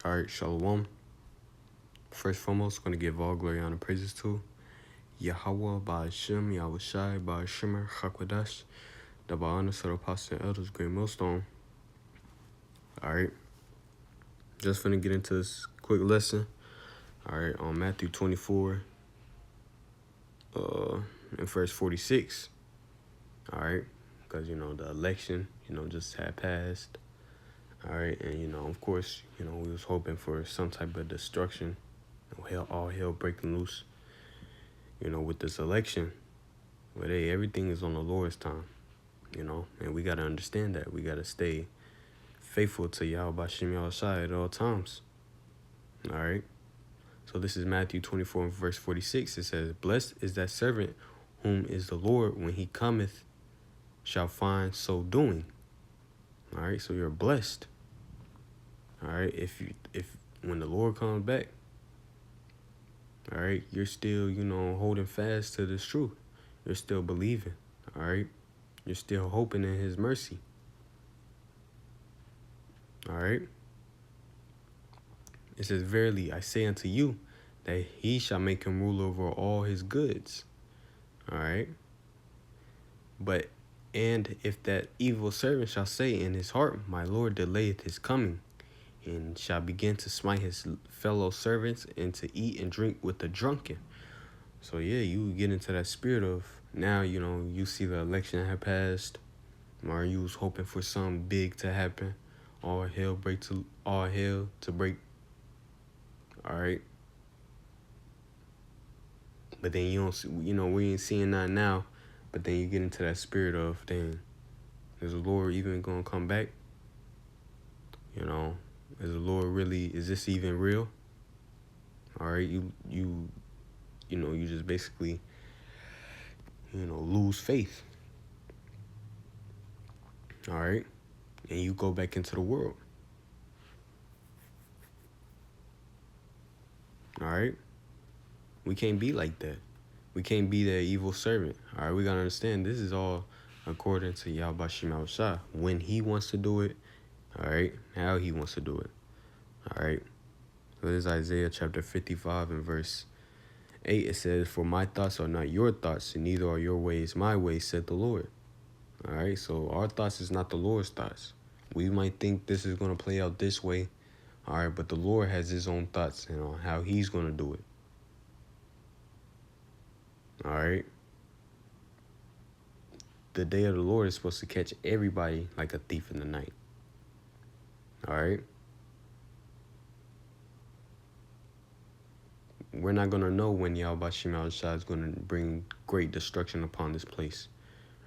All right, Shalom. First and foremost, going to give all glory, honor, praises to Yahweh, Ba'ashem, Yahushai, Ba'ashemer, Hakwadash, the Ba'ana, Set Apostle and Elders, Great Millstone. All right, just finna get into this quick lesson. All right, on Matthew 24, in verse 46. All right, because, the election, just had passed. All right, and, of course, we was hoping for some type of destruction, all hell breaking loose, with this election. But hey, everything is on the Lord's time, and we got to understand that. We got to stay faithful to Yahweh Shem Yahushai at all times. All right, so this is Matthew 24 and verse 46. It says, "Blessed is that servant whom is the Lord when he cometh shall find so doing." All right, so you're blessed. All right, if when the Lord comes back, all right, you're still, holding fast to this truth. You're still believing, all right? You're still hoping in his mercy, all right? It says, "Verily, I say unto you, that he shall make him ruler over all his goods," all right? And if that evil servant shall say in his heart, "My Lord delayeth his coming," and shall begin to smite his fellow servants and to eat and drink with the drunken. So yeah, you get into that spirit of now, you see the election have passed, or you was hoping for something big to happen, all hell to break. All right. But then you don't see, we ain't seeing that now. But then you get into that spirit of, dang, is the Lord even gonna come back? Is the Lord really, is this even real? All right, you just basically, lose faith. All right, and you go back into the world. All right, we can't be like that. We can't be that evil servant. All right, we gotta understand this is all according to Yahweh Shem Yahushai. When he wants to do it, all right, how he wants to do it. All right, so this is Isaiah chapter 55 and verse 8. It says, "For my thoughts are not your thoughts, and neither are your ways my ways, said the Lord." All right, so our thoughts is not the Lord's thoughts. We might think this is going to play out this way, all right, but the Lord has his own thoughts, how he's going to do it. All right. The day of the Lord is supposed to catch everybody like a thief in the night. All right. We're not going to know when Yahweh Shem Yahushai is going to bring great destruction upon this place.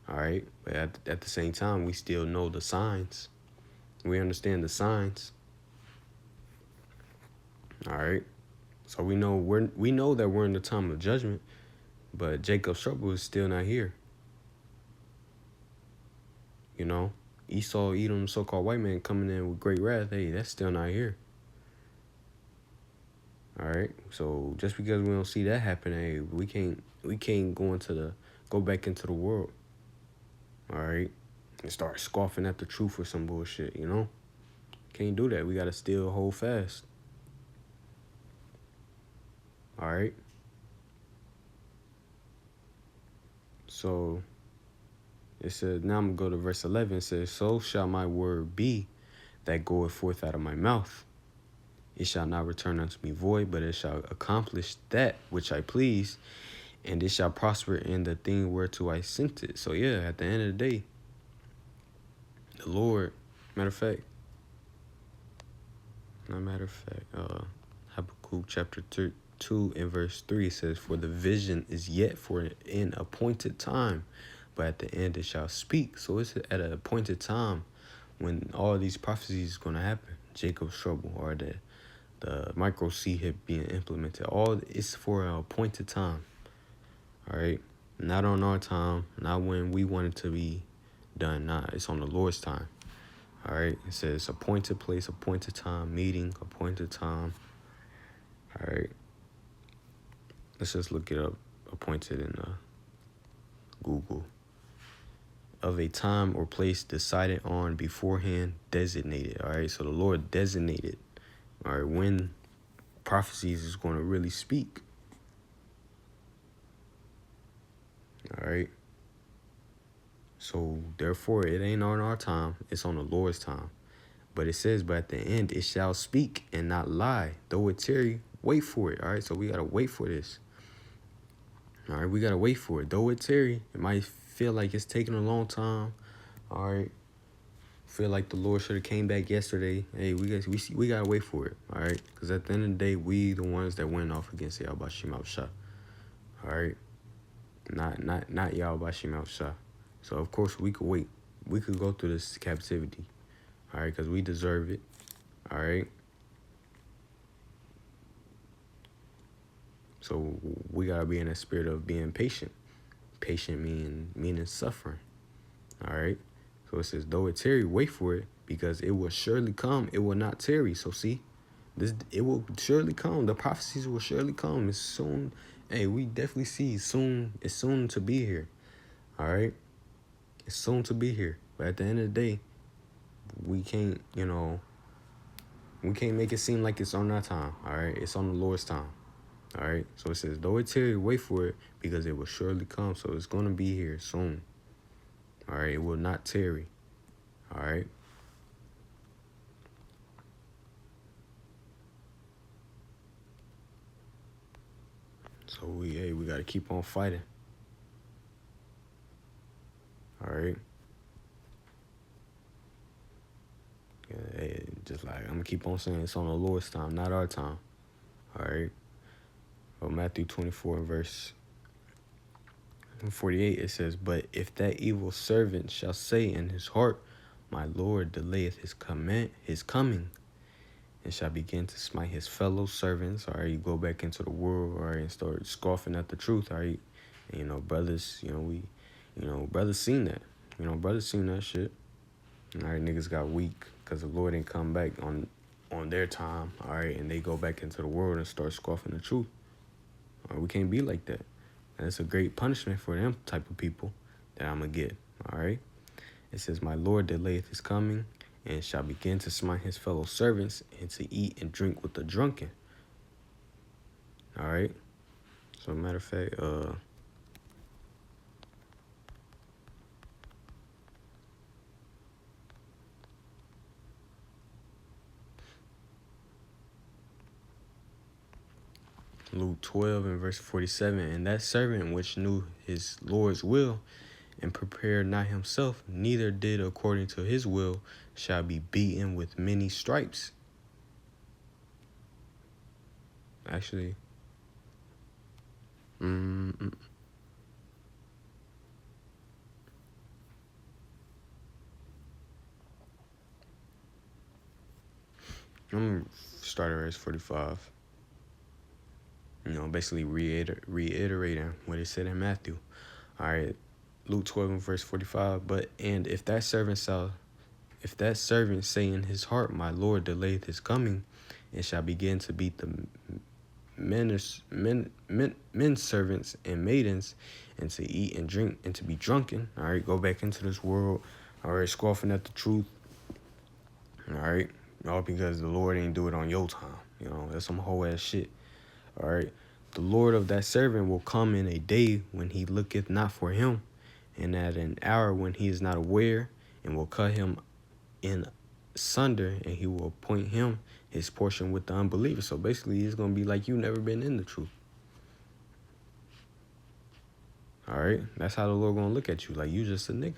All right. But at the same time, we still know the signs. We understand the signs. All right. So we know that we're in the time of judgment, but Jacob's trouble is still not here. Esau, Edom, so-called white man coming in with great wrath, hey, that's still not here. All right. So just because we don't see that happen, hey, we can't go back into the world. All right. And start scoffing at the truth or some bullshit, Can't do that. We gotta still hold fast. All right. So it says, now I'm gonna go to verse 11. It says, "So shall my word be that goeth forth out of my mouth. It shall not return unto me void, but it shall accomplish that which I please, and it shall prosper in the thing whereto I sent it." So yeah, at the end of the day, the Lord, Habakkuk chapter 2 and verse 3 says, "For the vision is yet for an appointed time, but at the end it shall speak." So it's at an appointed time when all these prophecies is going to happen. Jacob's trouble, or the micro seed being implemented. All it's for an appointed time. All right, not on our time, not when we want it to be done. Nah, it's on the Lord's time. All right, it says appointed place, appointed time, meeting, appointed time. All right, let's just look it up. Appointed in Google. Of a time or place decided on beforehand, designated. All right, so the Lord designated All right, when prophecies is going to really speak. All right. So therefore, it ain't on our time. It's on the Lord's time. But it says, but at the end, it shall speak and not lie. Though it tarry, wait for it. All right. So we got to wait for this. All right. We got to wait for it. Though it tarry, it might feel like it's taking a long time. All right. Feel like the Lord should have came back yesterday. Hey, we got to wait for it. All right. Because at the end of the day, we the ones that went off against Yahweh Shema Shah. All right. Not Yahweh Shema Shah. So, of course, we could wait. We could go through this captivity, all right, because we deserve it, all right? So we got to be in a spirit of being patient. Patient meaning suffering, all right? So it says, though it tarry, wait for it, because it will surely come. It will not tarry. So, see, it will surely come. The prophecies will surely come. It's soon. Hey, we definitely see soon. It's soon to be here, all right? It's soon to be here. But at the end of the day, we can't, we can't make it seem like it's on our time, all right? It's on the Lord's time, all right? So it says, though it tarry, wait for it, because it will surely come. So it's going to be here soon, all right? It will not tarry, all right? So we got to keep on fighting, all right? Hey, just like I'm going to keep on saying, it's on the Lord's time, not our time, all right? Well, Matthew 24 and verse 48, it says, but if that evil servant shall say in his heart, my Lord delayeth his coming, and shall begin to smite his fellow servants, all right, you go back into the world, all right, and start scoffing at the truth, all right, and, brothers, brothers seen that, brothers seen that shit, all right, niggas got weak, because the Lord didn't come back on their time, all right, and they go back into the world and start scoffing the truth, all right, we can't be like that. And it's a great punishment for them type of people that I'm going to get, all right? It says, my Lord delayeth his coming, and shall begin to smite his fellow servants, and to eat and drink with the drunken. All right? So, matter of fact, Luke 12 and verse 47, and that servant which knew his Lord's will, and prepared not himself, neither did according to his will, shall be beaten with many stripes. Actually, I'm going to start at verse 45. Basically reiterating what it said in Matthew. All right, Luke 12 and verse 45. And if that servant say in his heart, my Lord delayeth his coming, and shall begin to beat the men servants and maidens, and to eat and drink and to be drunken. All right, go back into this world. All right, scoffing at the truth. All right, all because the Lord ain't do it on your time. That's some whole ass shit. All right, the Lord of that servant will come in a day when he looketh not for him, and at an hour when he is not aware, and will cut him in sunder, and he will appoint him his portion with the unbelievers. So basically, it's going to be like you never been in the truth. All right, that's how the Lord going to look at you, like you just a nigga.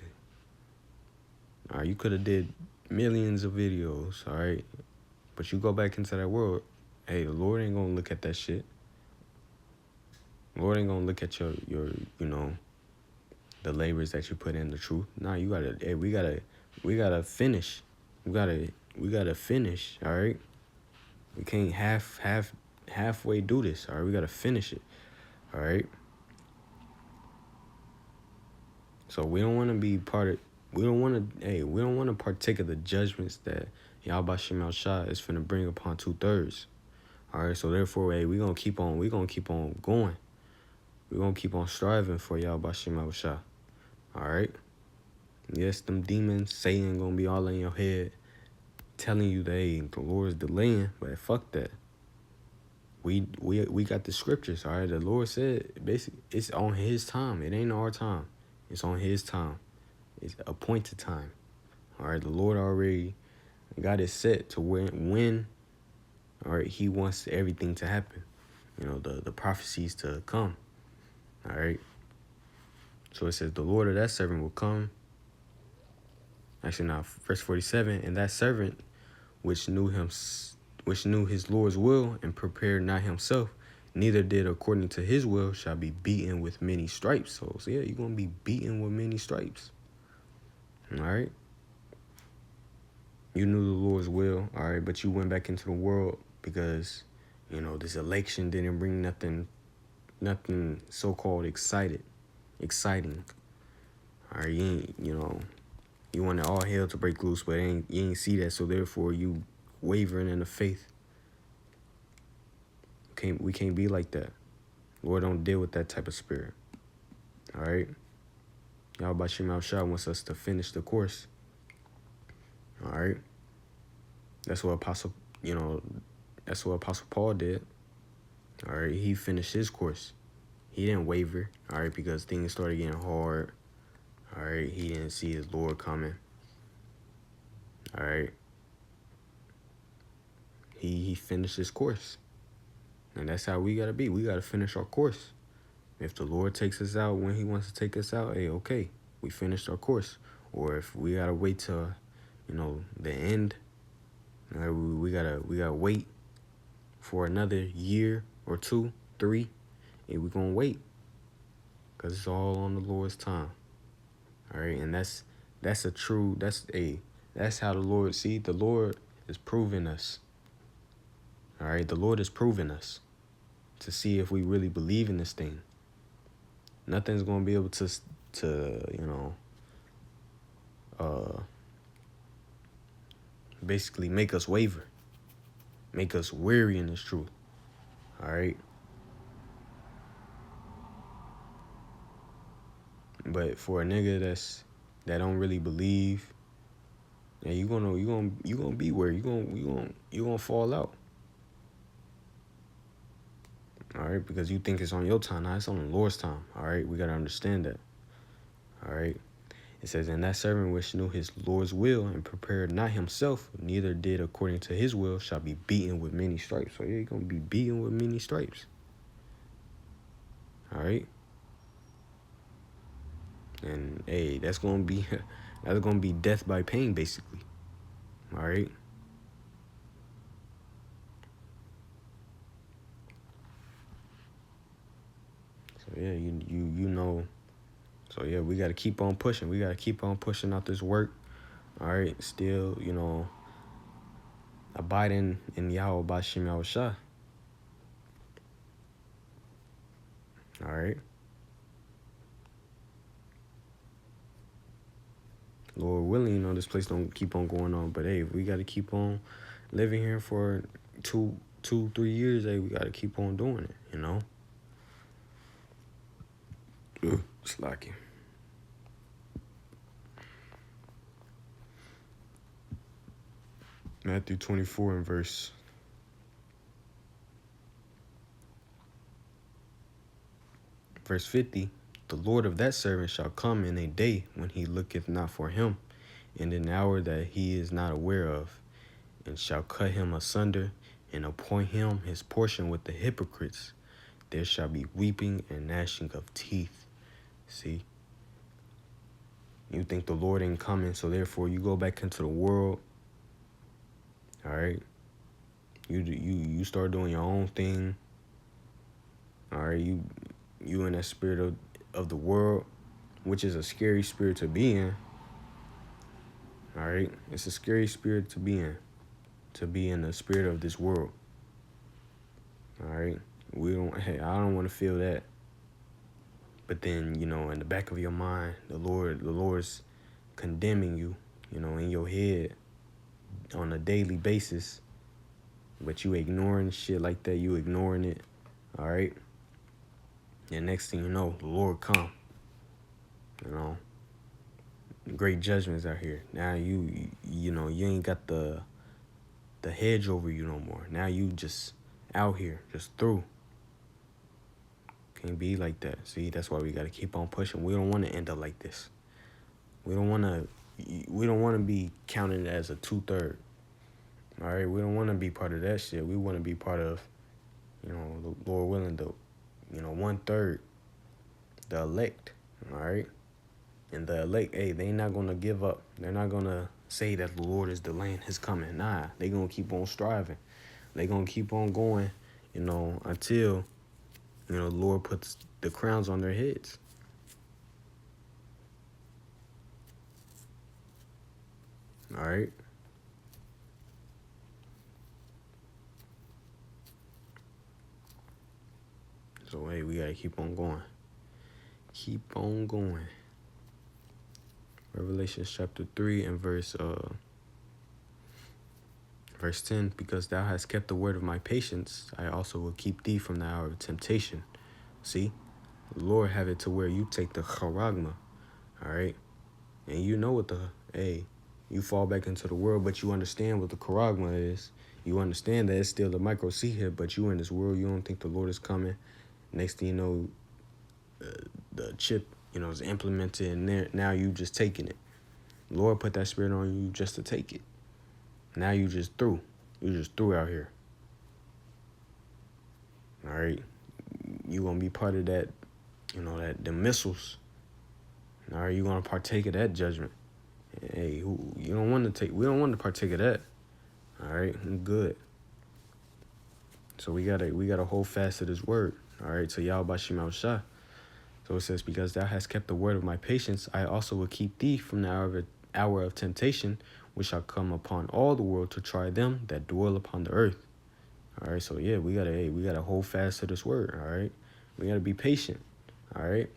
All right, you could have did millions of videos, all right, but you go back into that world, hey, the Lord ain't going to look at that shit. The Lord ain't going to look at your the labors that you put in the truth. Nah, you gotta, hey, we gotta finish. We gotta finish, all right? We can't halfway do this, all right? We gotta finish it, all right? So we don't want to be we don't want to partake of the judgments that Yahweh Shema Shah is finna bring upon 2/3. All right, so therefore, hey, we're gonna keep on going. We're gonna keep on striving for Yahweh Shema Shah. All right? Yes, them demons, Satan gonna be all in your head. telling you that, hey, the Lord is delaying, but fuck that. We got the scriptures, all right? The Lord said, basically, it's on his time. It ain't our time. It's on his time. It's appointed time. All right, the Lord already got it set to when all right, he wants everything to happen. You know, the prophecies to come. All right. So it says, the Lord of that servant will come. Actually, now, verse 47, and that servant which knew his Lord's will and prepared not himself, neither did according to his will, shall be beaten with many stripes. So yeah, you're going to be beaten with many stripes. All right. You knew the Lord's will, all right, but you went back into the world because, you know, this election didn't bring nothing so-called exciting. All right, you wanted all hell to break loose, but you ain't see that, so therefore you wavering in the faith. We can't be like that. Lord don't deal with that type of spirit. All right? Yahweh Shem Shah wants us to finish the course. All right? That's what Apostle Paul did. All right? He finished his course. He didn't waver, all right, because things started getting hard. All right? He didn't see his Lord coming. All right? He finished his course. And that's how we got to be. We got to finish our course. If the Lord takes us out when he wants to take us out, hey, okay, we finished our course. Or if we got to wait till, the end, we gotta wait for another year or 2, 3, and we're going to wait. Because it's all on the Lord's time. All right, and that's how the Lord is proving us. All right, the Lord is proving us to see if we really believe in this thing. Nothing's going to be able to basically make us waver, make us weary in this truth. All right. But for a nigga that don't really believe, and you gonna be where you gonna fall out. All right, because you think it's on your time. Now it's on the Lord's time. All right, we got to understand that. All right, it says, and that servant which knew his Lord's will and prepared not himself, neither did according to his will, shall be beaten with many stripes. So yeah, you're going to be beaten with many stripes. All right. And hey, that's going to be death by pain, basically. All right. So yeah, you know. So yeah, we got to keep on pushing. We got to keep on pushing out this work. All right. Still, abiding in Yahweh Bashim Yahushua. All right. Lord willing, this place don't keep on going on. But hey, we got to keep on living here for 2, 3 years. Hey, we got to keep on doing it, It's lucky. Matthew 24 and verse 50. The Lord of that servant shall come in a day when he looketh not for him, and an hour that he is not aware of, and shall cut him asunder, and appoint him his portion with the hypocrites. There shall be weeping and gnashing of teeth. See? You think the Lord ain't coming, so therefore you go back into the world. All right? You start doing your own thing. All right? You in that spirit of the world, which is a scary spirit to be in. All right? It's a scary spirit to be in the spirit of this world. All right? I don't want to feel that. But then, in the back of your mind, the Lord's condemning you, in your head on a daily basis. But you ignoring shit like that. You ignoring it. All right? And next thing you know, the Lord come. Great judgments out here. Now you ain't got the the hedge over you no more. Now you just out here, just through. Can't be like that. See, that's why we got to keep on pushing. We don't want to end up like this. We don't want to be counted as a 2/3. All right, we don't want to be part of that shit. We want to be part of, the Lord willing, the 1/3, the elect. All right, and the elect, hey, they not gonna give up. They're not gonna say that the Lord is delaying His coming. Nah, they gonna keep on striving. They gonna keep on going, until the Lord puts the crowns on their heads. All right. So, hey, we got to keep on going. Keep on going. Revelation chapter 3 and verse 10, because thou hast kept the word of my patience, I also will keep thee from the hour of temptation. See, the Lord have it to where you take the charagma, all right? And you know what you fall back into the world, but you understand what the charagma is. You understand that it's still the micro seed here, but you in this world, you don't think the Lord is coming. Next thing you know, the chip, is implemented, and now you just taking it. The Lord put that spirit on you just to take it. Now you just through. You just through out here. All right. You gonna be part of that, the missiles. All right, you gonna partake of that judgment. Hey, we don't want to partake of that. All right, good. So we gotta hold fast to this word. All right, so Yahweh Bashim Al-Shah. So it says, because thou hast kept the word of my patience, I also will keep thee from the hour of temptation, which shall come upon all the world to try them that dwell upon the earth. All right, so yeah, we gotta hold fast to this word. All right, we gotta be patient. All right,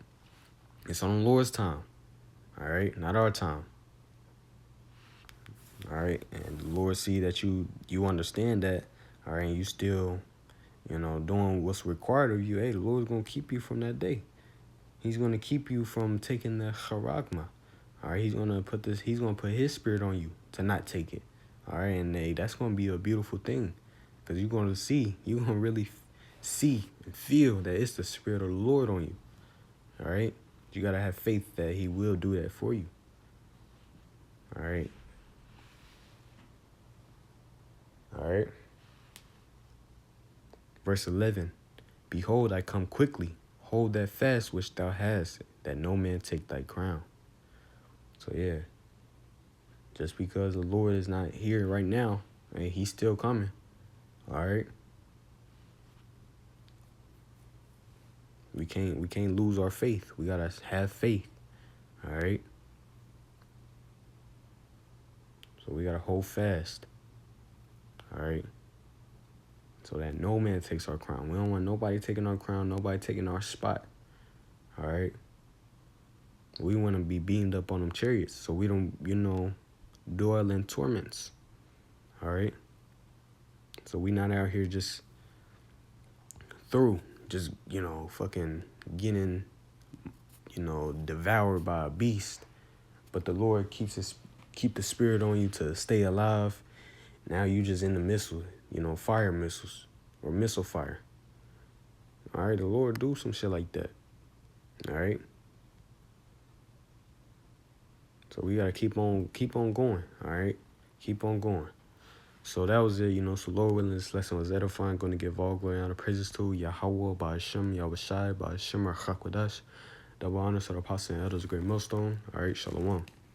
it's on the Lord's time. All right, not our time. All right, and the Lord see that you understand that. All right, and you still, doing what's required of you. Hey, the Lord's gonna keep you from that day. He's gonna keep you from taking the charagma. All right, He's gonna put His spirit on you to not take it. All right, and hey, that's gonna be a beautiful thing, because you're gonna really see and feel that it's the spirit of the Lord on you. All right, you gotta have faith that He will do that for you. All right. All right. Verse 11, behold, I come quickly. Hold that fast which thou hast, that no man take thy crown. So yeah, just because the Lord is not here right now, He's still coming. All right. We can't lose our faith. We gotta have faith. All right. So we gotta hold fast. All right. So that no man takes our crown. We don't want nobody taking our crown, nobody taking our spot. All right. We want to be beamed up on them chariots so we don't, dwell in torments. All right. So we not out here just fucking getting, devoured by a beast. But the Lord keep the spirit on you to stay alive. Now you just in the missile, fire missiles or missile fire. All right, the Lord do some shit like that. All right. So we gotta keep on going. All right, keep on going. So that was it. So Lord willing, this lesson was edifying. Going to give all glory and honor praises to Yahweh, Ba'ashem, Yahweh Shai, Ba'ashem, Rachakwadash. Double honor to the apostle and elders, great millstone. All right, shalom.